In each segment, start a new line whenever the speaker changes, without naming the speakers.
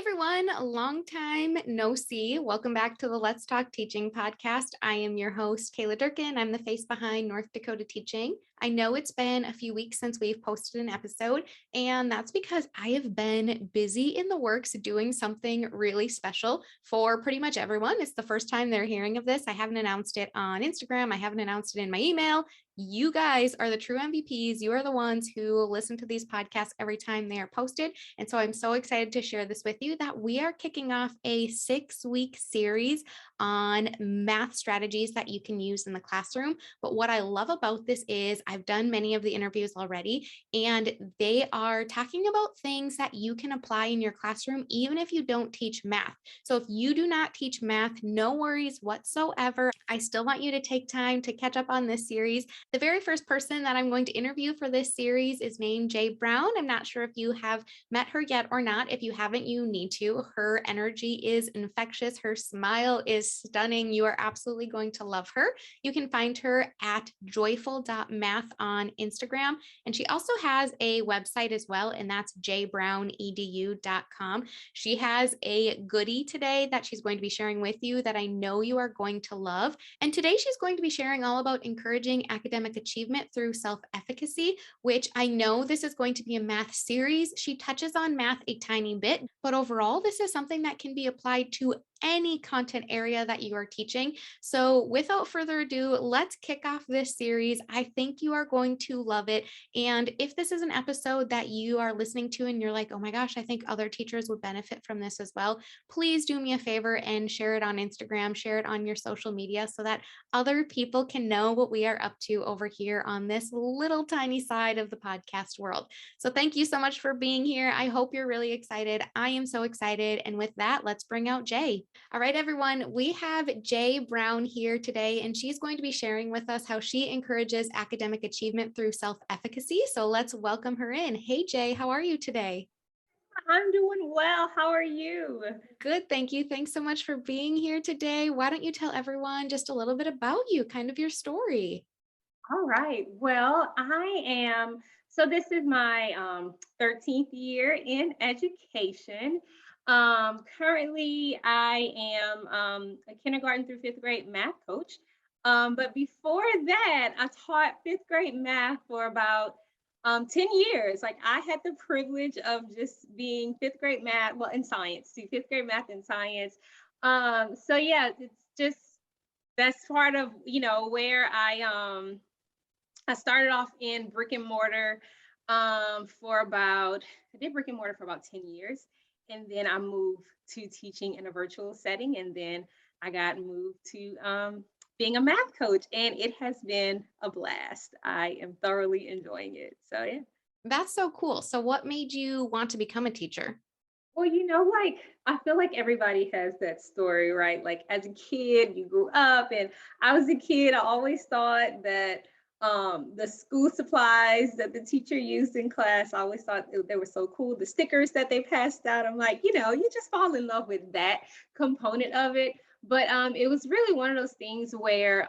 everyone, long time no see. Welcome back to the Let's Talk Teaching podcast. I am your host, Kayla Durkin. I'm the face behind North Dakota Teaching. I know it's been a few weeks since we've posted an episode, and that's because I have been busy in the works doing something really special for pretty much everyone. It's the first time they're hearing of this. I haven't announced it on Instagram. I haven't announced it in my email. You guys are the true MVPs. You are the ones who listen to these podcasts every time they are posted. And so I'm so excited to share this with you that we are kicking off a 6-week series on math strategies that you can use in the classroom. But what I love about this is I've done many of the interviews already, and they are talking about things that you can apply in your classroom, even if you don't teach math. So if you do not teach math, no worries whatsoever. I still want you to take time to catch up on this series. The very first person that I'm going to interview for this series is named Jay Brown. I'm not sure if you have met her yet or not. If you haven't, you need to. Her energy is infectious. Her smile is stunning. You are absolutely going to love her. You can find her at joyful.math on Instagram. And she also has a website as well, and that's jbrownedu.com. She has a goodie today that she's going to be sharing with you that I know you are going to love. And today she's going to be sharing all about encouraging academic achievement through self-efficacy, which I know this is going to be a math series. She touches on math a tiny bit, but overall, this is something that can be applied to any content area that you are teaching. So without further ado, let's kick off this series. I think you are going to love it. And if this is an episode that you are listening to and you're like, oh my gosh, I think other teachers would benefit from this as well, please do me a favor and share it on Instagram, share it on your social media so that other people can know what we are up to over here on this little tiny side of the podcast world. So thank you so much for being here. I hope you're really excited. I am so excited. And with that, let's bring out Jay. All right, everyone, we have Jay Brown here today, and she's going to be sharing with us how she encourages academic achievement through self-efficacy. So let's welcome her in. Hey, Jay, how are you today?
I'm doing well. How are you?
Good, thank you. Thanks so much for being here today. Why don't you tell everyone just a little bit about you, kind of your story?
All right. Well, this is my 13th year in education. Currently, I am a kindergarten through fifth grade math coach. But before that, I taught fifth grade math for about 10 years. Like I had the privilege of just being fifth grade math, well, in science, see fifth grade math and science. So yeah, it's just that's part of where I started off in brick and mortar I did brick and mortar for about 10 years. And then I moved to teaching in a virtual setting. And then I got moved to being a math coach. And it has been a blast. I am thoroughly enjoying it. So, yeah.
That's so cool. So what made you want to become a teacher?
Well, like I feel like everybody has that story, right? Like as a kid, you grew up, and I was a kid. I always thought that the school supplies that the teacher used in class, I always thought they were so cool. The stickers that they passed out, I'm like, you just fall in love with that component of it. But it was really one of those things where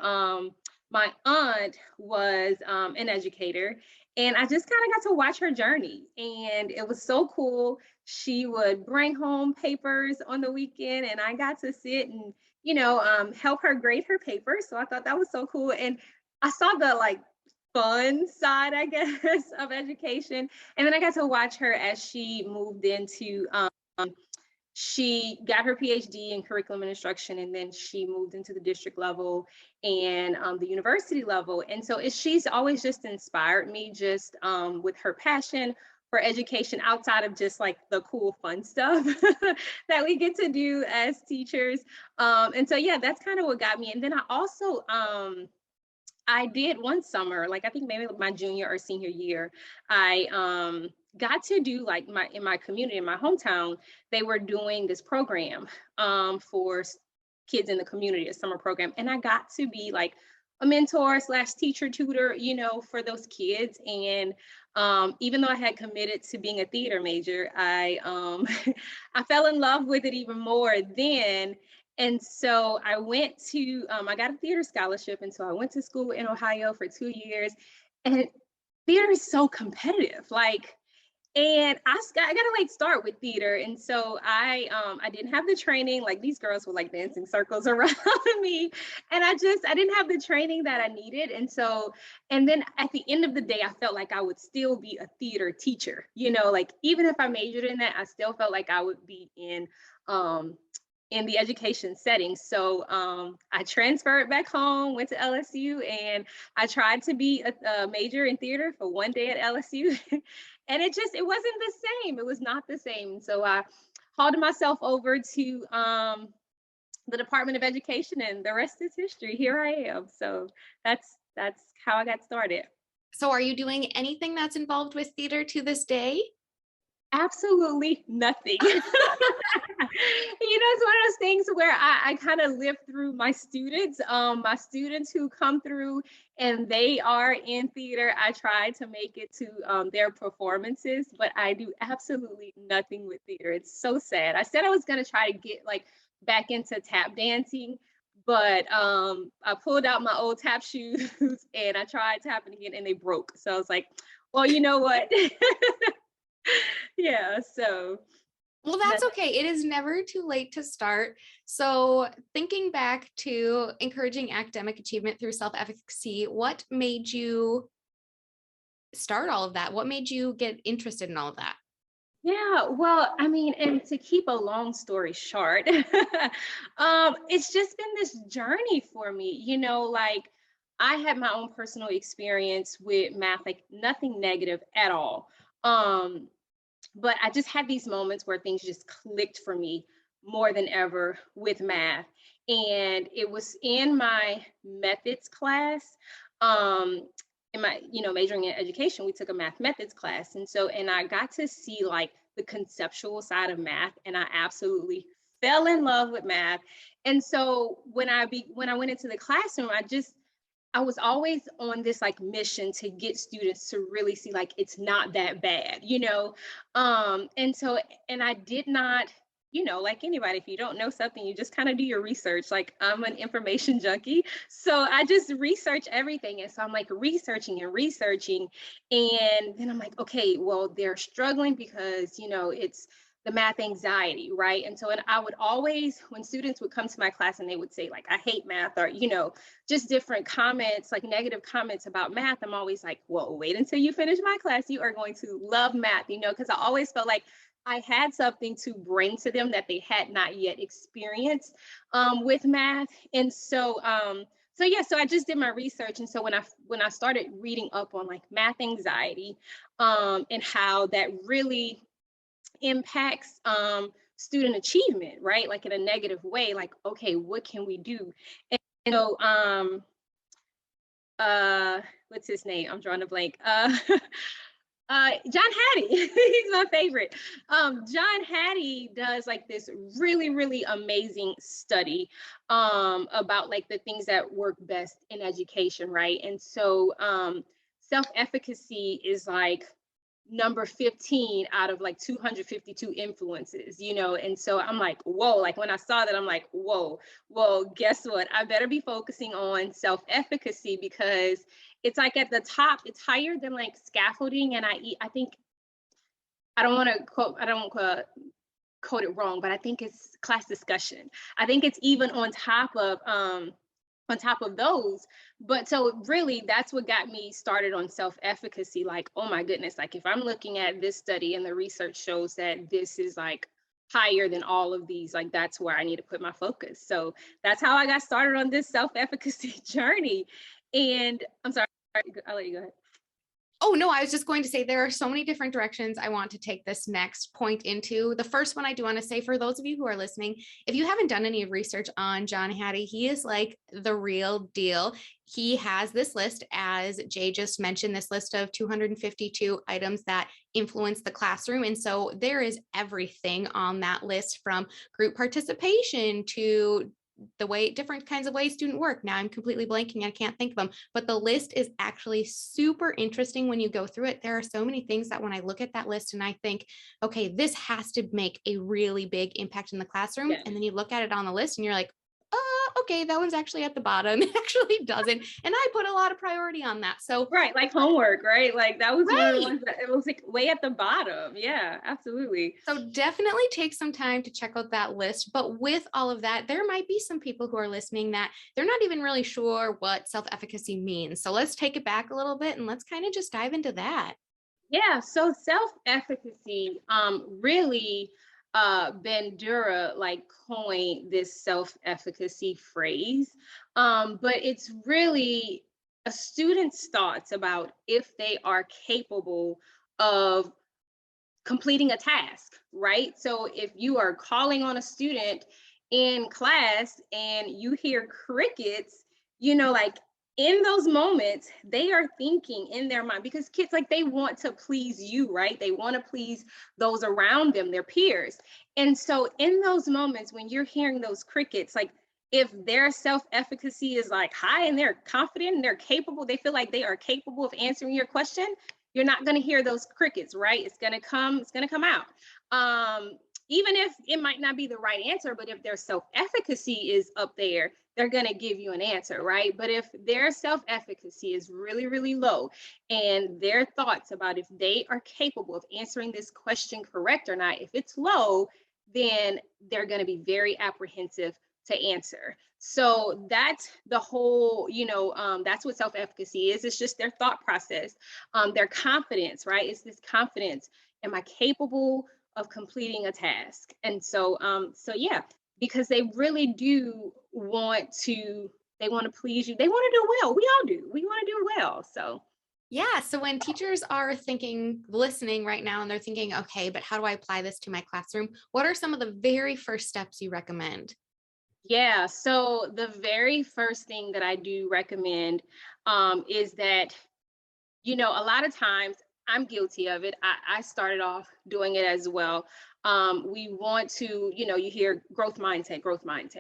my aunt was an educator, and I just kind of got to watch her journey, and it was so cool. She would bring home papers on the weekend, and I got to sit and help her grade her papers. So I thought that was so cool, and I saw the fun side, I guess, of education, and then I got to watch her as she moved into. She got her PhD in curriculum and instruction, and then she moved into the district level and the university level. And so she's always just inspired me just with her passion for education outside of just like the cool fun stuff that we get to do as teachers. And so, yeah, that's kind of what got me. And then I also, I did one summer, like I think maybe my junior or senior year, I got to do in my community, in my hometown, they were doing this program for kids in the community, a summer program. And I got to be like a mentor / teacher tutor, for those kids. And even though I had committed to being a theater major, I I fell in love with it even more then. And so I went to, I got a theater scholarship. And so I went to school in Ohio for 2 years. And theater is so competitive. Like And I got a late start with theater, and so I didn't have the training. Like these girls were like dancing circles around me, and I didn't have the training that I needed. And then at the end of the day, I felt like I would still be a theater teacher. Like even if I majored in that, I still felt like I would be um, in the education setting. So I transferred back home, went to LSU, and I tried to be a major in theater for one day at LSU. And it wasn't the same. It was not the same. So I hauled myself over to the Department of Education, and the rest is history. Here I am. So that's how I got started.
So are you doing anything that's involved with theater to this day?
Absolutely nothing. It's one of those things where I kind of live through my students who come through and they are in theater. I try to make it to their performances, but I do absolutely nothing with theater. It's so sad. I said I was going to try to get like back into tap dancing, but I pulled out my old tap shoes and I tried tapping again and they broke. So I was like, well, you know what? Yeah, so
Well, that's okay. It is never too late to start. So, thinking back to encouraging academic achievement through self-efficacy, what made you start all of that? What made you get interested in all of that?
yeah, well, I mean, and to keep a long story short, it's just been this journey for me, like I had my own personal experience with math, like nothing negative at all. Um, but I just had these moments where things just clicked for me more than ever with math. And it was in my methods class. Um, in my, majoring in education, we took a math methods class. And I got to see like the conceptual side of math, and I absolutely fell in love with math. And so when I went into the classroom, I was always on this like mission to get students to really see like it's not that bad. And I did not, like anybody, if you don't know something, you just kind of do your research. Like I'm an information junkie. So I just research everything. And so I'm like researching and researching. And then I'm like, okay, well, they're struggling because, it's the math anxiety, right? And I would always, when students would come to my class and they would say like, I hate math, or, just different comments, like negative comments about math, I'm always like, well, wait until you finish my class. You are going to love math, because I always felt like I had something to bring to them that they had not yet experienced with math. So I just did my research. And so when I started reading up on like math anxiety and how that really impacts student achievement, right? Like in a negative way, like, okay, what can we do? And so what's his name? I'm drawing a blank. John Hattie, he's my favorite. John Hattie does like this really, really amazing study about like the things that work best in education, right? And so self-efficacy is like number 15 out of like 252 influences, and so I'm like, whoa, like when I saw that, I'm like, whoa, well, guess what, I better be focusing on self-efficacy because it's like at the top, it's higher than like scaffolding, and I think I don't want to quote, I don't quote it wrong, but I think it's class discussion. I think it's even on top of those. But so really that's what got me started on self-efficacy. Like, oh my goodness, like if I'm looking at this study and the research shows that this is like higher than all of these, like that's where I need to put my focus. So that's how I got started on this self-efficacy journey. And I'm sorry, I'll let you go ahead.
Oh, no, I was just going to say there are so many different directions I want to take this next point into. The first one I do want to say for those of you who are listening, if you haven't done any research on John Hattie, he is like the real deal. He has this list, as Jay just mentioned, this list of 252 items that influence the classroom. And so there is everything on that list, from group participation to the way different kinds of ways student work. Now I'm completely blanking. I can't think of them, but the list is actually super interesting when you go through it. There are so many things that when I look at that list and I think, okay, this has to make a really big impact in the classroom.
Yeah.
And then you look at it on the list and you're like, okay, that one's actually at the bottom. It actually doesn't. And I put a lot of priority on that. So,
Right, like homework, right? Like that was one of the
right.
ones that it was like way at the bottom. Yeah, absolutely.
So definitely take some time to check out that list. But with all of that, there might be some people who are listening that they're not even really sure what self-efficacy means. So let's take it back a little bit and let's kind of just dive into that.
Yeah, so self-efficacy, really Bandura like coined this self-efficacy phrase. But it's really a student's thoughts about if they are capable of completing a task, right? So if you are calling on a student in class and you hear crickets, like in those moments, they are thinking in their mind because kids, like, they want to please you, right? They want to please those around them, their peers. And so in those moments when you're hearing those crickets, like, if their self-efficacy is like high and they're confident and they're capable, they feel like they are capable of answering your question, you're not going to hear those crickets, right? It's going to come out. Even if it might not be the right answer, but if their self-efficacy is up there, they're going to give you an answer, right? But if their self-efficacy is really, really low and their thoughts about if they are capable of answering this question correct or not, if it's low, then they're going to be very apprehensive to answer. So that's the whole, that's what self-efficacy is. It's just their thought process, their confidence, right? It's this confidence. Am I capable of completing a task? And so yeah, because they really do they want to please you. They want to do well. We all do. We want to do well. So
Yeah. So when teachers are thinking, listening right now, and they're thinking, okay, but how do I apply this to my classroom? What are some of the very first steps you recommend?
yeah, so the very first thing that I do recommend is that, a lot of times I'm guilty of it. I started off doing it as well. We want to, you hear growth mindset,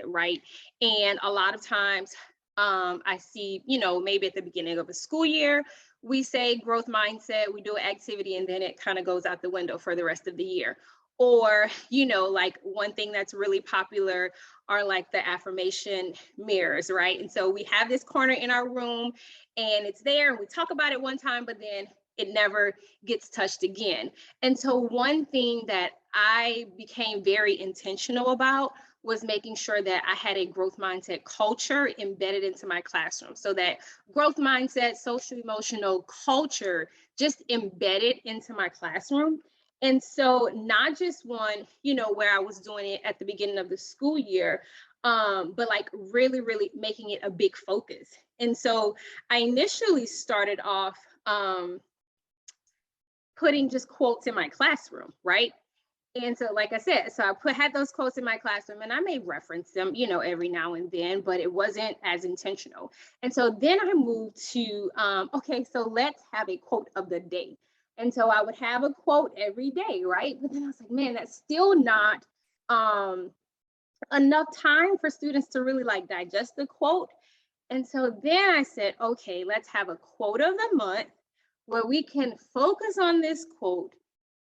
right? And a lot of times I see, maybe at the beginning of a school year, we say growth mindset, we do an activity, and then it kind of goes out the window for the rest of the year. Or, like one thing that's really popular are like the affirmation mirrors, right? And so we have this corner in our room and it's there and we talk about it one time, but then it never gets touched again. And so one thing that I became very intentional about was making sure that I had a growth mindset culture embedded into my classroom. So that growth mindset, social emotional culture just embedded into my classroom. And so not just one, where I was doing it at the beginning of the school year, but like really, really making it a big focus. And so I initially started off putting just quotes in my classroom, right? And so, like I said, so had those quotes in my classroom, and I may reference them, every now and then, but it wasn't as intentional. And so then I moved to, okay, so let's have a quote of the day. And so I would have a quote every day, right? But then I was like, man, that's still not enough time for students to really like digest the quote. And so then I said, okay, let's have a quote of the month where we can focus on this quote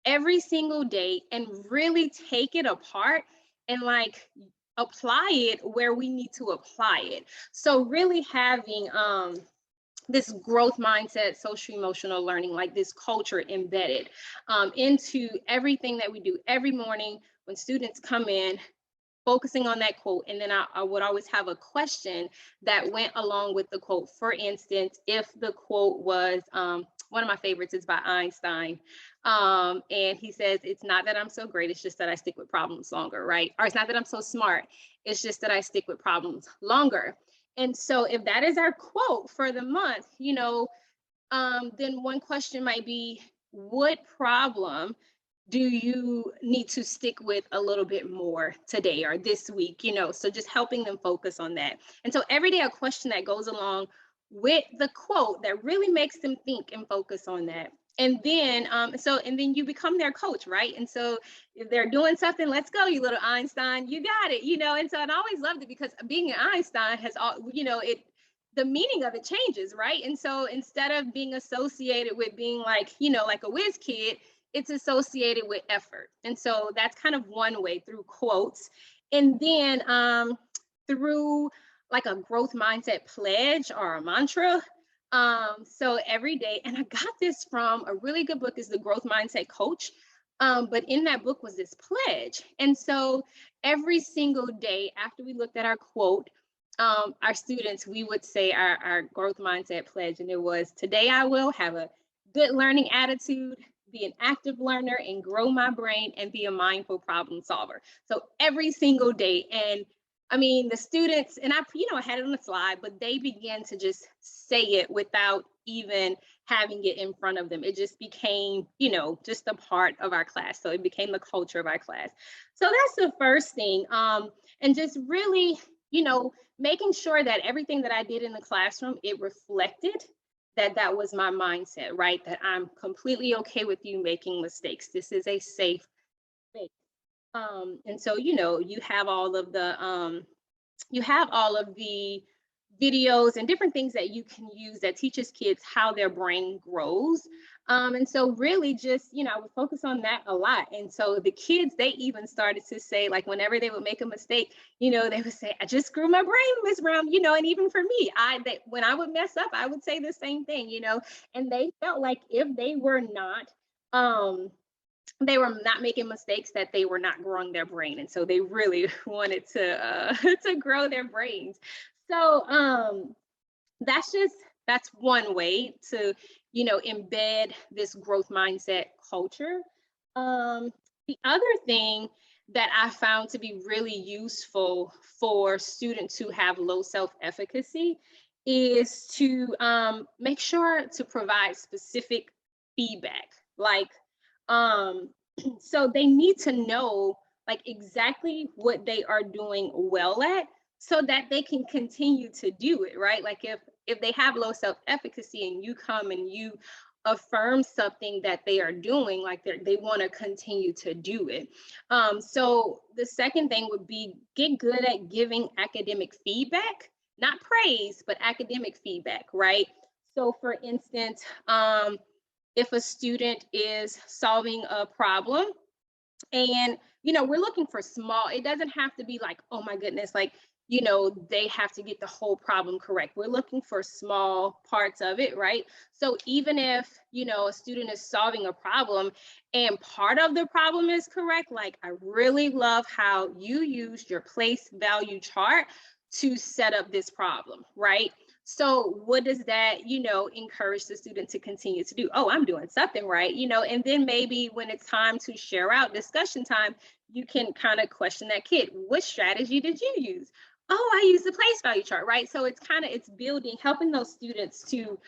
every single day and really take it apart and like apply it where we need to apply it. So really having this growth mindset, social emotional learning, like this culture embedded into everything that we do every morning when students come in, focusing on that quote. And then I would always have a question that went along with the quote. For instance, if the quote was, one of my favorites is by Einstein. And he says, it's not that I'm so great, it's just that I stick with problems longer, right? Or it's not that I'm so smart, it's just that I stick with problems longer. And so if that is our quote for the month, then one question might be, what problem do you need to stick with a little bit more today or this week? So just helping them focus on that. And so every day a question that goes along with the quote that really makes them think and focus on that. And then and then you become their coach, right? And so if they're doing something, let's go, you little Einstein, you got it. And so I always loved it because being an Einstein has all, it the meaning of it changes, right? And so instead of being associated with being like, like a whiz kid, it's associated with effort. And so that's kind of one way through quotes. And then through like a growth mindset pledge or a mantra. So every day, and I got this from a really good book, is The Growth Mindset Coach. But in that book was this pledge. And so every single day after we looked at our quote, our students, we would say our growth mindset pledge. And it was, today I will have a good learning attitude, be an active learner and grow my brain, and be a mindful problem solver. So every single day. And I mean, the students, and I had it on the slide, but they began to just say it without even having it in front of them. It just became, just a part of our class. So it became the culture of our class. So that's the first thing. And just really, making sure that everything that I did in the classroom, it reflected that was my mindset, right? That I'm completely okay with you making mistakes. This is a safe space. And so, you have all of the videos and different things that you can use that teaches kids how their brain grows. And so really just, I would focus on that a lot. And so the kids, they even started to say, like, whenever they would make a mistake, they would say, I just grew my brain, Miss Brown, and even for me, when I would mess up, I would say the same thing, and they felt like if they were not making mistakes, that they were not growing their brain. And so they really wanted to to grow their brains. So that's one way to, embed this growth mindset culture. The other thing that I found to be really useful for students who have low self-efficacy is to make sure to provide specific feedback. Like, so they need to know like exactly what they are doing well at, so that they can continue to do it, right? Like if they have low self-efficacy and you come and you affirm something that they are doing, like they want to continue to do it. So the second thing would be, get good at giving academic feedback, not praise, but academic feedback, right? So for instance, if a student is solving a problem and, we're looking for small, it doesn't have to be like, oh my goodness, like, they have to get the whole problem correct. We're looking for small parts of it, right? So even if, a student is solving a problem and part of the problem is correct, like, I really love how you used your place value chart to set up this problem, right? So what does that, encourage the student to continue to do? Oh, I'm doing something right, and then maybe when it's time to share out, discussion time, you can kind of question that kid. What strategy did you use? Oh, I use the place value chart, right? So it's building, helping those students to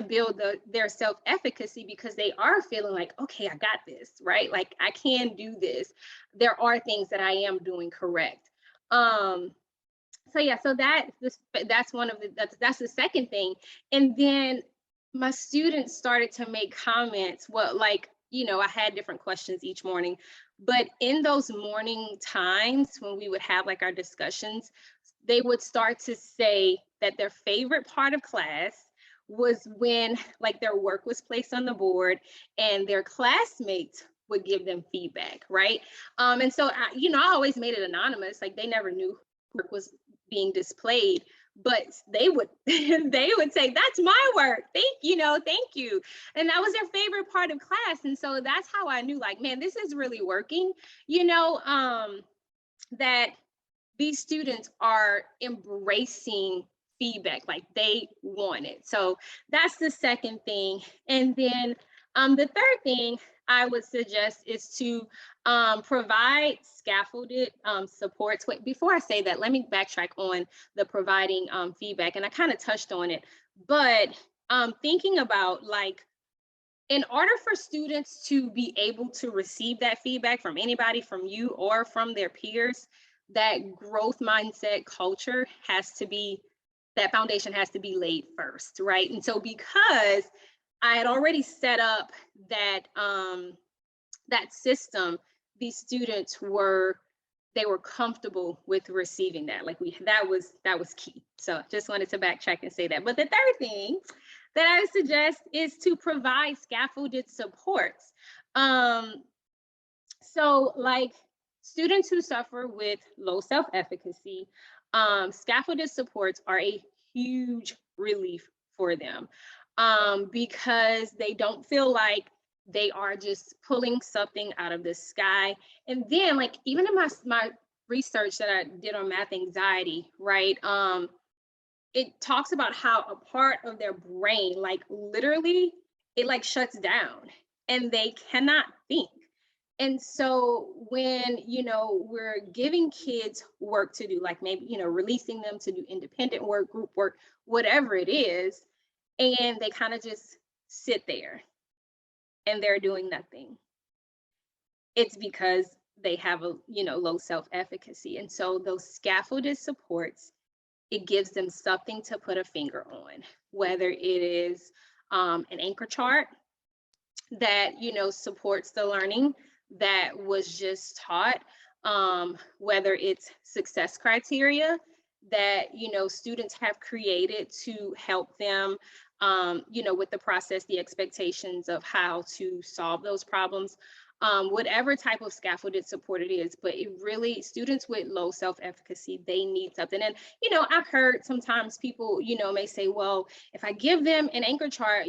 build their self-efficacy, because they are feeling like, okay, I got this, right? Like, I can do this. There are things that I am doing correct. So yeah, so that's one of that's the second thing. And then my students started to make comments. Well, like, I had different questions each morning, but in those morning times when we would have like our discussions, they would start to say that their favorite part of class was when like their work was placed on the board and their classmates would give them feedback, right? And so I always made it anonymous, like they never knew work was being displayed, but they would they would say, that's my work, thank you, and that was their favorite part of class. And so that's how I knew, like, man, this is really working, that these students are embracing feedback, like they want it. So that's the second thing. And then the third thing I would suggest is to provide scaffolded supports. Wait, before I say that, let me backtrack on the providing feedback. And I kind of touched on it, but thinking about, like, in order for students to be able to receive that feedback from anybody, from you or from their peers, that growth mindset culture that foundation has to be laid first, right? And so because I had already set up that system, these students were comfortable with receiving that. Like that was key. So just wanted to backtrack and say that. But the third thing that I would suggest is to provide scaffolded supports. So like students who suffer with low self-efficacy, scaffolded supports are a huge relief for them, because they don't feel like they are just pulling something out of the sky. And then, like, even in my research that I did on math anxiety, right? It talks about how a part of their brain, like literally, it like shuts down and they cannot think. And so when, we're giving kids work to do, like maybe, releasing them to do independent work, group work, whatever it is, and they kind of just sit there and they're doing nothing, it's because they have a, low self-efficacy. And so those scaffolded supports, it gives them something to put a finger on, whether it is an anchor chart that supports the learning that was just taught, whether it's success criteria that students have created to help them, with the process, the expectations of how to solve those problems, whatever type of scaffolded support it is. But it really, students with low self-efficacy, they need something. And I've heard sometimes people may say, well, if I give them an anchor chart,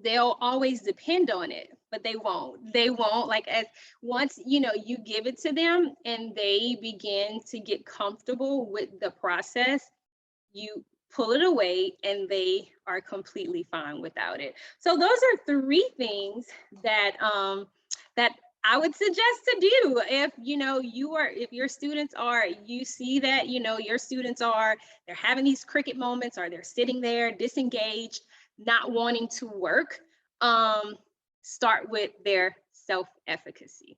they'll always depend on it. But they won't, like, as once you give it to them and they begin to get comfortable with the process, you pull it away and they are completely fine without it. So those are three things that I would suggest to do if if your students are, you see that your students are, they're having these cricket moments, or they're sitting there disengaged, not wanting to work. Start with their self-efficacy.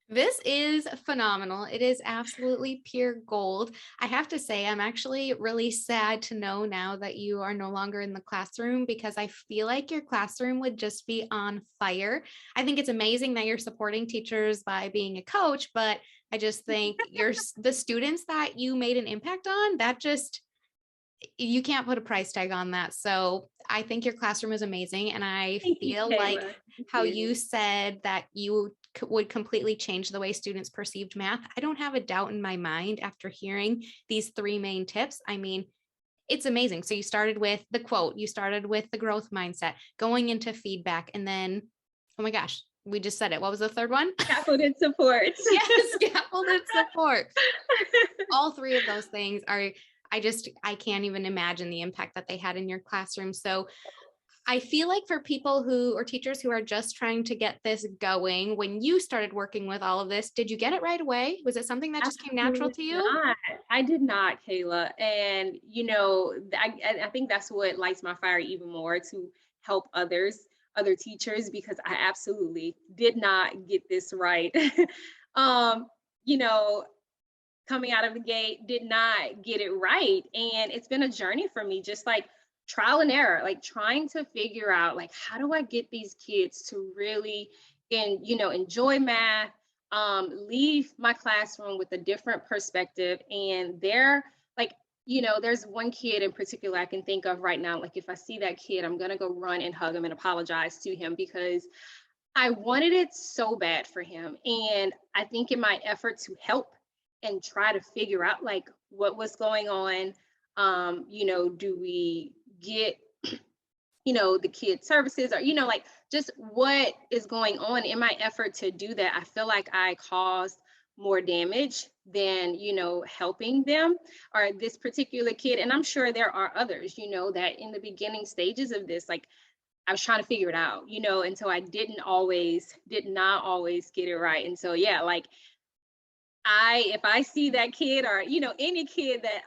This is phenomenal. It is absolutely pure gold. I have to say, I'm actually really sad to know now that you are no longer in the classroom, because I feel like your classroom would just be on fire. I think it's amazing that you're supporting teachers by being a coach, but I just think the students that you made an impact on, that just, you can't put a price tag on that. So I think your classroom is amazing. And I
Thank you,
feel like
Kayla. Thank
how
you.
you said that you would completely change the way students perceived math. I don't have a doubt in my mind after hearing these three main tips. I mean, it's amazing. So you started with the quote, you started with the growth mindset, going into feedback, and then, oh my gosh, we just said it. What was the third one?
Scaffolded supports.
Yes, scaffolded support. All three of those things are, I can't even imagine the impact that they had in your classroom. So I feel like for people who, or teachers who are just trying to get this going, when you started working with all of this, did you get it right away? Was it something that just came natural to
Absolutely
you?
not. I did not, Kayla. And I think that's what lights my fire even more, to help other teachers, because I absolutely did not get this right. um, you know, Coming out of the gate, did not get it right. And it's been a journey for me, just like trial and error, like trying to figure out, like, how do I get these kids to really enjoy math, leave my classroom with a different perspective. And they're like, there's one kid in particular I can think of right now. Like, if I see that kid, I'm gonna go run and hug him and apologize to him, because I wanted it so bad for him. And I think in my effort to help and try to figure out, like, what was going on, do we get, the kid services, or, like, just what is going on. In my effort to do that, I feel like I caused more damage than, helping them, or this particular kid. And I'm sure there are others, that in the beginning stages of this, like, I was trying to figure it out, and so I did not always get it right. And so, yeah, like, if I see that kid, or, any kid that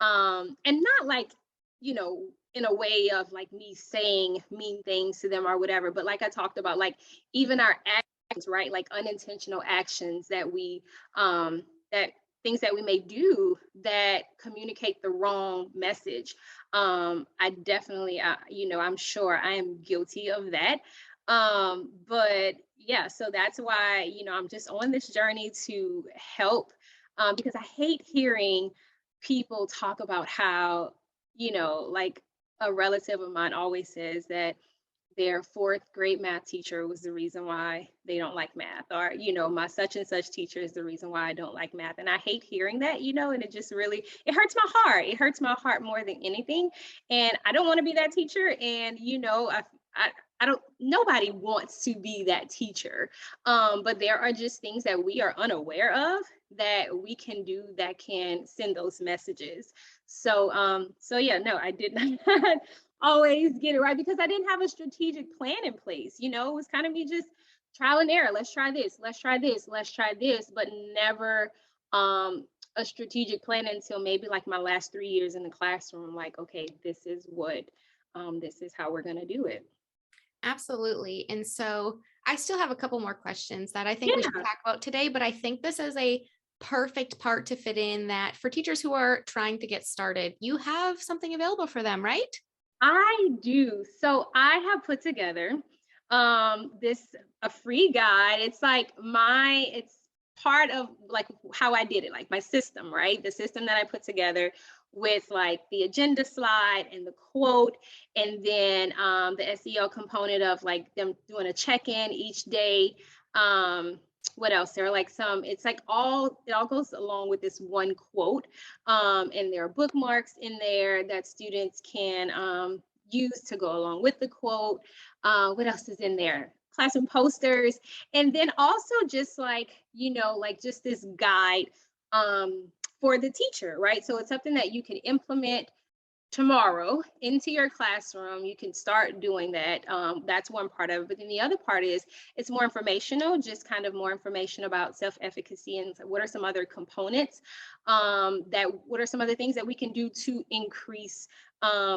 and not like, in a way of like me saying mean things to them or whatever, but like I talked about, like, even our actions, right? Like unintentional actions that that things that we may do that communicate the wrong message. I definitely, I'm sure I am guilty of that. But yeah, so that's why, I'm just on this journey to help, because I hate hearing people talk about how, like, a relative of mine always says that, their fourth grade math teacher was the reason why they don't like math, or my such and such teacher is the reason why I don't like math. And I hate hearing that, and it just really, it hurts my heart. It hurts my heart more than anything. And I don't want to be that teacher. And I don't, nobody wants to be that teacher. But there are just things that we are unaware of that we can do that can send those messages. So yeah, no, I did not always get it right because I didn't have a strategic plan in place. It was kind of me just trial and error. Let's try this, let's try this, let's try this, but never a strategic plan until maybe like my last 3 years in the classroom. Like, okay, this is how we're gonna do it.
Absolutely. And so I still have a couple more questions that I think we should
Yeah,
talk about today, but I think this is a perfect part to fit in that for teachers who are trying to get started, you have something available for them, right?
I do. So I have put together this a free guide. It's part of like how I did it, like my system, right? The system that I put together with like the agenda slide and the quote, and then the SEO component of like them doing a check-in each day. What else? There are like some, it's like it all goes along with this one quote. And there are bookmarks in there that students can use to go along with the quote. What else is in there? Classroom posters. And then also just like just this guide um, for the teacher, right? So it's something that you can implement tomorrow into your classroom. You can start doing that. That's one part of it. But then the other part is it's more informational, just kind of more information about self-efficacy and what are some other components what are some other things that we can do to increase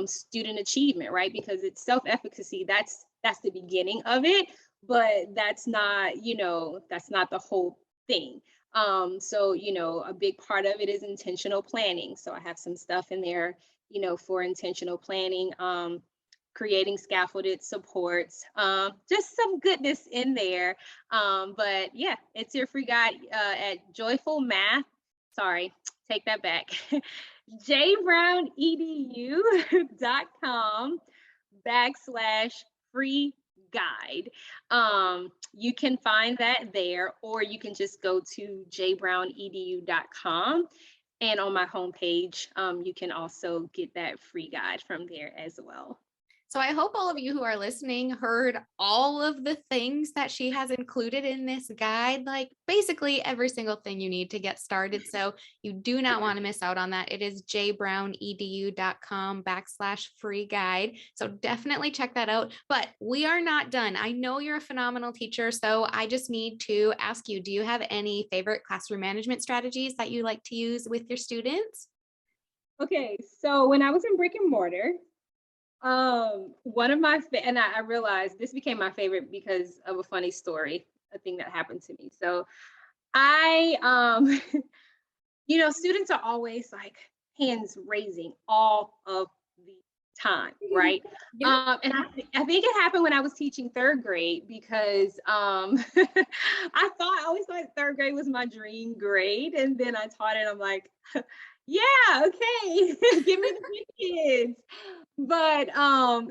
student achievement, right? Because it's self-efficacy, that's the beginning of it, but that's not the whole thing. So a big part of it is intentional planning. So I have some stuff in there for intentional planning, creating scaffolded supports, just some goodness in there. But yeah, it's your free guide at joyful math. Sorry, take that back. jbrownedu.com/free guide. You can find that there, or you can just go to jbrownedu.com. And on my homepage, you can also get that free guide from there as well.
So I hope all of you who are listening heard all of the things that she has included in this guide, like basically every single thing you need to get started. So you do not want to miss out on that. It is jbrownedu.com/free guide. So definitely check that out. But we are not done. I know you're a phenomenal teacher. So I just need to ask you, do you have any favorite classroom management strategies that you like to use with your students?
Okay, so when I was in brick and mortar, one of my and I realized this became my favorite because of a funny story, a thing that happened to me. So I students are always like hands raising all of the time, right?
Yeah.
And I think it happened when I was teaching third grade because I always thought third grade was my dream grade. And then I taught it, I'm like, yeah, okay, give me the big kids. But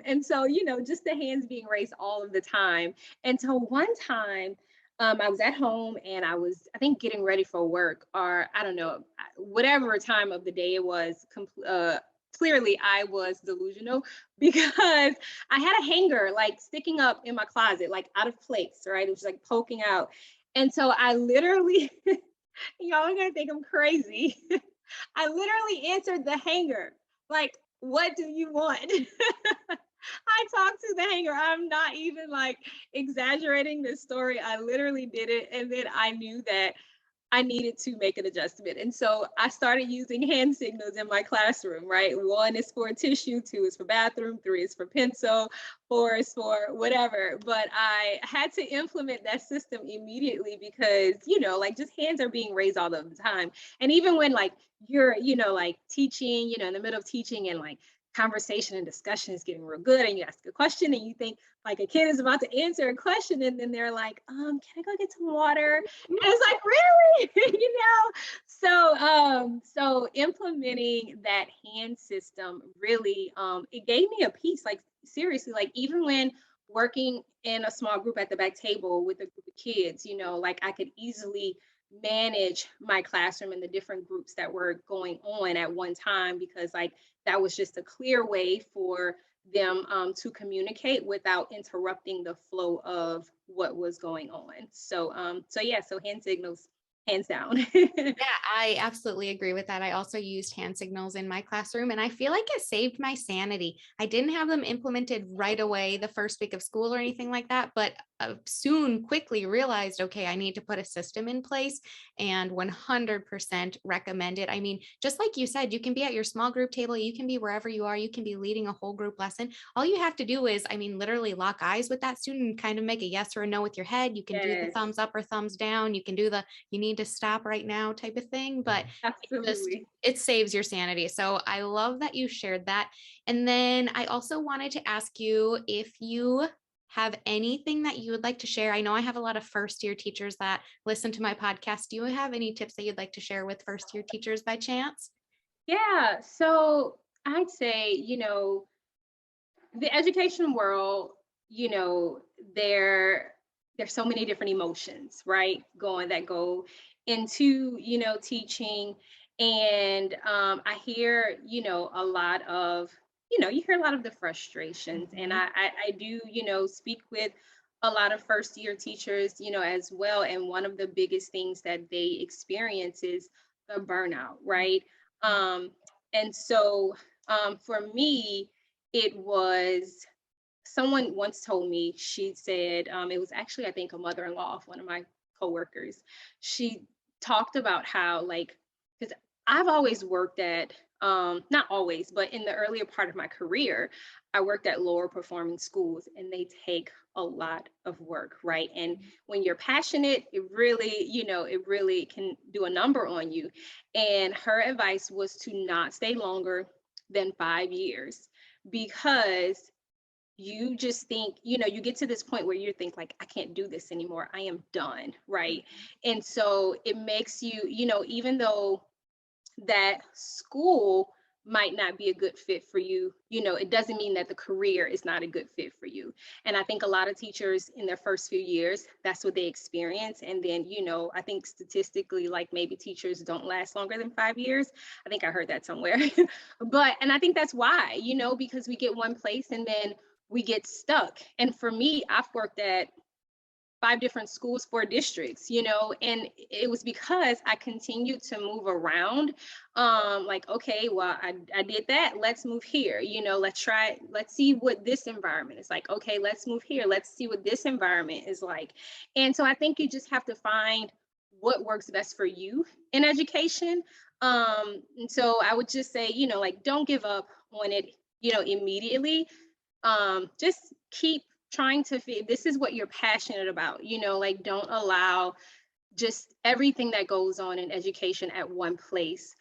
and so just the hands being raised all of the time. And so one time I was at home and I think, getting ready for work, or I don't know, whatever time of the day it was. Clearly, I was delusional because I had a hanger like sticking up in my closet, like out of place, right? It was like poking out. And so I literally, y'all are gonna think I'm crazy. I literally answered the hanger, like, what do you want? I talked to the hanger. I'm not even like exaggerating this story. I literally did it. And then I knew that I needed to make an adjustment. And so I started using hand signals in my classroom, right? 1 is for tissue, 2 is for bathroom, 3 is for pencil, 4 is for whatever. But I had to implement that system immediately because, like, just hands are being raised all of the time. And even when like you're, like teaching, in the middle of teaching, and like conversation and discussion is getting real good, and you ask a question and you think like a kid is about to answer a question, and then they're like, can I go get some water? And it's like, really? So implementing that hand system really, it gave me a piece, like seriously, like even when working in a small group at the back table with a group of kids, like I could easily manage my classroom and the different groups that were going on at one time, because like that was just a clear way for them to communicate without interrupting the flow of what was going on. So yeah, so hand signals, hands down.
Yeah, I absolutely agree with that. I also used hand signals in my classroom, and I feel like it saved my sanity. I didn't have them implemented right away the first week of school or anything like that, but soon quickly realized, okay, I need to put a system in place, and 100% recommend it. I mean, just like you said, you can be at your small group table, you can be wherever you are, you can be leading a whole group lesson. All you have to do is, I mean, literally lock eyes with that student and kind of make a yes or a no with your head. You can do the
Yes,
thumbs up or thumbs down. You can do the you need to stop right now type of thing, but
absolutely.
it saves your sanity. So I love that you shared that. And then I also wanted to ask you if you have anything that you would like to share. I know I have a lot of first year teachers that listen to my podcast. Do you have any tips that you'd like to share with first year teachers by chance?
Yeah, so I'd say, the education world, you know, there there's so many different emotions, right? That go into, teaching. And I hear, a lot of, you hear a lot of the frustrations. And
Mhm.
I do, speak with a lot of first year teachers, as well. And one of the biggest things that they experience is the burnout, right? Um, and so for me, it was someone once told me, she said, it was actually, I think, a mother-in-law of one of my coworkers. She talked about how, like, because I've always worked at, not always, but in the earlier part of my career, I worked at lower performing schools, and they take a lot of work, right? And when you're passionate, it really can do a number on you. And her advice was to not stay longer than 5 years, because you just think, you get to this point where you think like, I can't do this anymore. I am done, right? And so it makes you, even though that school might not be a good fit for you, it doesn't mean that the career is not a good fit for you. And I think a lot of teachers in their first few years, that's what they experience. And then, I think statistically, like maybe teachers don't last longer than 5 years. I think I heard that somewhere. And I think that's why, because we get one place and then we get stuck. And for me, I've worked at 5 different schools, 4 districts, and it was because I continued to move around. Like, okay, well, I did that. Let's move here. Let's see what this environment is like. Okay, let's move here. Let's see what this environment is like. And so I think you just have to find what works best for you in education. And so I would just say, like, don't give up on it, immediately. Just keep trying to feel this is what you're passionate about, like don't allow just everything that goes on in education at one place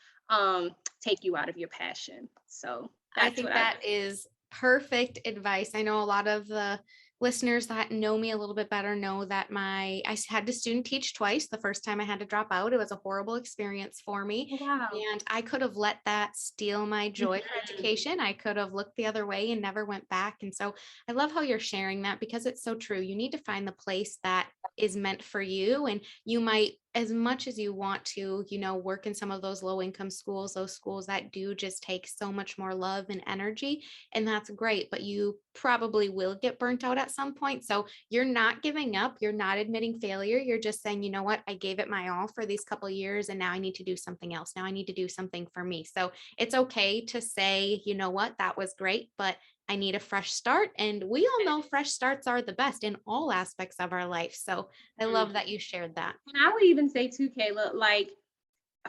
take you out of your passion. So
I
that's what
think
I
that is perfect advice. I know a lot of the listeners that know me a little bit better know that I had to student teach twice. The first time I had to drop out. It was a horrible experience for me.
oh, wow.
And I could have let that steal my joy for
Mhm.
education. I could have looked the other way and never went back. And so I love how you're sharing that because it's so true. You need to find the place that is meant for you. And you might, as much as you want to, work in some of those low income schools, those schools that do just take so much more love and energy. And that's great, but you probably will get burnt out at some point. So you're not giving up. You're not admitting failure. You're just saying, you know what, I gave it my all for these couple of years and now I need to do something else. Now I need to do something for me. So it's okay to say, you know what, that was great, but I need a fresh start. And we all know fresh starts are the best in all aspects of our life. So I
Mhm.
love that you shared that.
And I would even say too, Kayla, like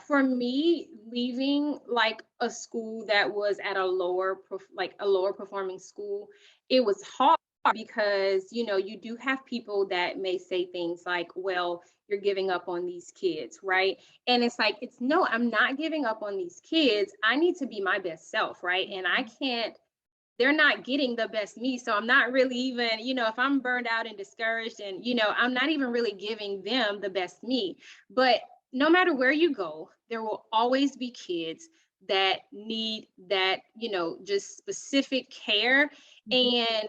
for me, leaving like a school that was at a lower performing school, it was hard because you do have people that may say things like, well, you're giving up on these kids, right? And it's like, it's no, I'm not giving up on these kids. I need to be my best self, right? And I can't, they're not getting the best me. So I'm not really even, if I'm burned out and discouraged and, I'm not even really giving them the best me. But no matter where you go, there will always be kids that need that, just specific care. And,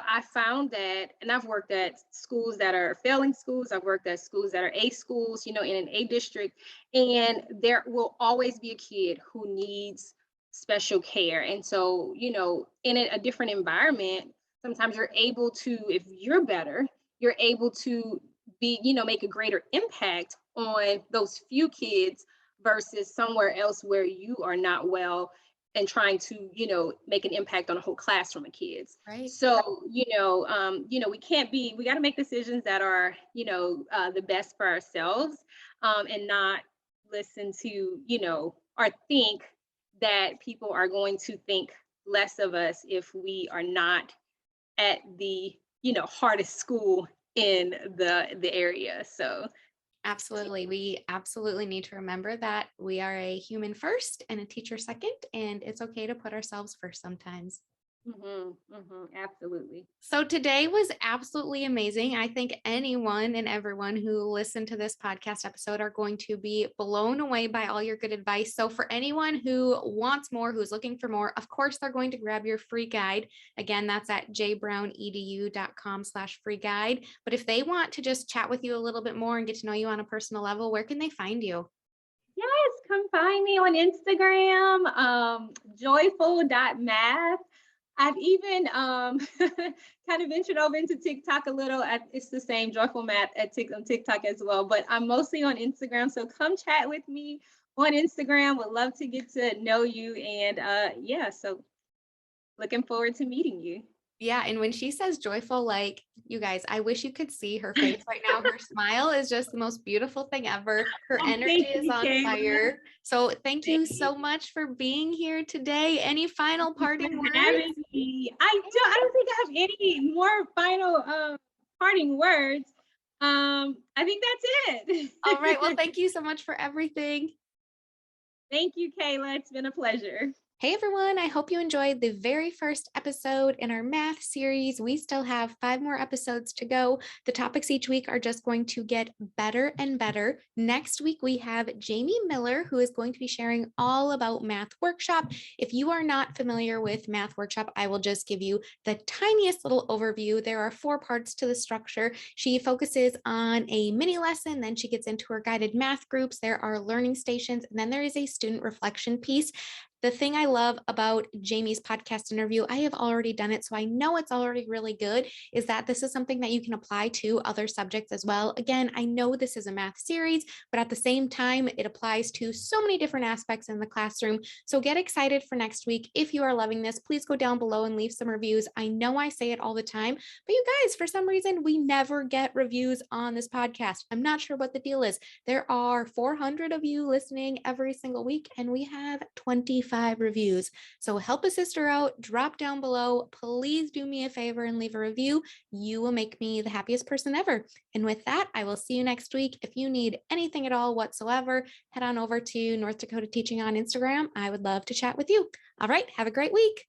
I found that, and I've worked at schools that are failing schools, I've worked at schools that are A schools, in an A district, and there will always be a kid who needs special care. And so, in a different environment, sometimes you're able to, if you're better, you're able to make a greater impact on those few kids versus somewhere else where you are not well and trying to make an impact on a whole classroom of kids.
Right.
So we got to make decisions that are the best for ourselves, and not listen to or think that people are going to think less of us if we are not at the hardest school in the area. So
Absolutely. We absolutely need to remember that we are a human first and a teacher second, and it's okay to put ourselves first sometimes.
absolutely.
So today was absolutely amazing. I think anyone and everyone who listened to this podcast episode are going to be blown away by all your good advice. So for anyone who wants more, who's looking for more, of course, they're going to grab your free guide. Again, that's at jbrownedu.com/free guide. But if they want to just chat with you a little bit more and get to know you on a personal level, where can they find you?
Yes, come find me on Instagram, joyful.math. I've even kind of ventured over into TikTok a little. It's the same joyful math on TikTok as well, but I'm mostly on Instagram. So come chat with me on Instagram. Would love to get to know you. And yeah, so looking forward to meeting you.
Yeah. And when she says joyful, like you guys, I wish you could see her face right now. Her smile is just the most beautiful thing ever. Her
Oh,
energy
thank
is
you,
on
Kayla.
fire. So thank
Thank
you
you
so much for being here today. Any final parting
for
words?
having me. I don't think I have any more final parting words. I think that's it.
All right. Well, thank you so much for everything.
Thank you, Kayla. It's been a pleasure.
Hey everyone, I hope you enjoyed the very first episode in our math series. We still have 5 more episodes to go. The topics each week are just going to get better and better. Next week, we have Jamie Miller, who is going to be sharing all about Math Workshop. If you are not familiar with Math Workshop, I will just give you the tiniest little overview. There are 4 parts to the structure. She focuses on a mini lesson, then she gets into her guided math groups. There are learning stations, and then there is a student reflection piece. The thing I love about Jamie's podcast interview, I have already done it, so I know it's already really good, is that this is something that you can apply to other subjects as well. Again, I know this is a math series, but at the same time, it applies to so many different aspects in the classroom. So get excited for next week. If you are loving this, please go down below and leave some reviews. I know I say it all the time, but you guys, for some reason, we never get reviews on this podcast. I'm not sure what the deal is. There are 400 of you listening every single week, and we have 25 reviews. So help a sister out, drop down below. Please do me a favor and leave a review. You will make me the happiest person ever. And with that, I will see you next week. If you need anything at all whatsoever, head on over to North Dakota Teaching on Instagram. I would love to chat with you. All right, have a great week.